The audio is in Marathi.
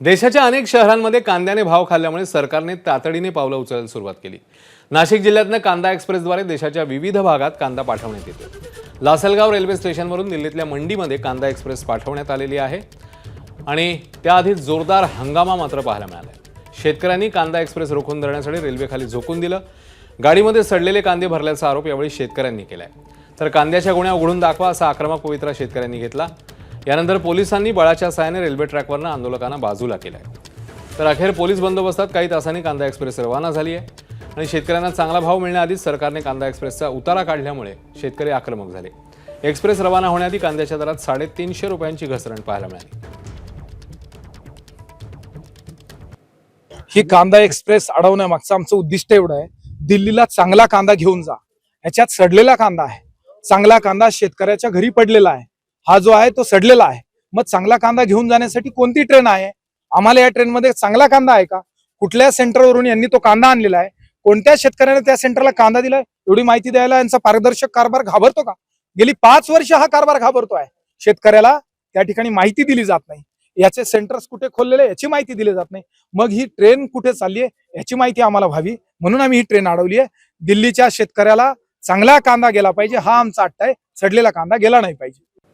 देशाच्या अनेक शहरांमध्ये कांद्याने भाव खाल्ल्यामुळे सरकारने तातडीने पावलं उचलायला सुरुवात केली। नाशिक जिल्ह्यातनं कांदा एक्सप्रेसद्वारे देशाच्या विविध भागात कांदा पाठवण्यात येतो। लासलगाव रेल्वे स्टेशनवरून दिल्लीतल्या मंडीमध्ये कांदा एक्सप्रेस पाठवण्यात आलेली आहे आणि त्याआधी जोरदार हंगामा मात्र पाहायला मिळाला। शेतकऱ्यांनी कांदा एक्सप्रेस रोखून धरण्यासाठी रेल्वेखाली झोकून दिलं। गाडीमध्ये सडलेले कांदे भरल्याचा आरोप यावेळी शेतकऱ्यांनी केलाय। तर कांद्याच्या गुण्या उघडून दाखवा असा आक्रमक पवित्रा शेतकऱ्यांनी घेतला। यानंतर पोलिसांनी बळाच्या साहाय्याने रेल्वे ट्रॅकवरनं आंदोलकांना बाजूला केलंय। तर अखेर पोलीस बंदोबस्तात काही तासांनी कांदा एक्सप्रेस रवाना झाली आहे आणि शेतकऱ्यांना चांगला भाव मिळण्याआधीच सरकारने कांदा एक्सप्रेसचा उतारा काढल्यामुळे शेतकरी आक्रमक झाले। एक्सप्रेस रवाना होण्याआधी कांद्याच्या दरात 350 रुपयांची घसरण पाहायला मिळाली। ही कांदा एक्सप्रेस अडवण्यामागचं आमचं उद्दिष्ट एवढं आहे, दिल्लीला चांगला कांदा घेऊन जा। ह्याच्यात सडलेला कांदा आहे, चांगला कांदा शेतकऱ्याच्या घरी पडलेला आहे, हा जो आहे तो सडलेला आहे। मग चांगला कांदा घेऊन जाण्यासाठी कोणती ट्रेन आहे? आम्हाला या ट्रेनमध्ये चांगला कांदा आहे का? कुठल्या सेंटरवरून यांनी तो कांदा आणलेला आहे? कोणत्या शेतकऱ्याने त्या सेंटरला कांदा दिलाय? एवढी माहिती द्यायला यांचा पारदर्शक कारभार घाबरतो का? गेली 5 वर्ष हा कारभार घाबरतो आहे। शेतकऱ्याला त्या ठिकाणी माहिती दिली जात नाही, याचे सेंटर्स कुठे खोललेले याची माहिती दिली जात नाही। मग ही ट्रेन कुठे चालली आहे याची माहिती आम्हाला व्हावी, म्हणून आम्ही ही ट्रेन अडवली आहे। दिल्लीच्या शेतकऱ्याला चांगला कांदा गेला पाहिजे, हा आमचा अट्टा आहे। सडलेला कांदा गेला नाही पाहिजे।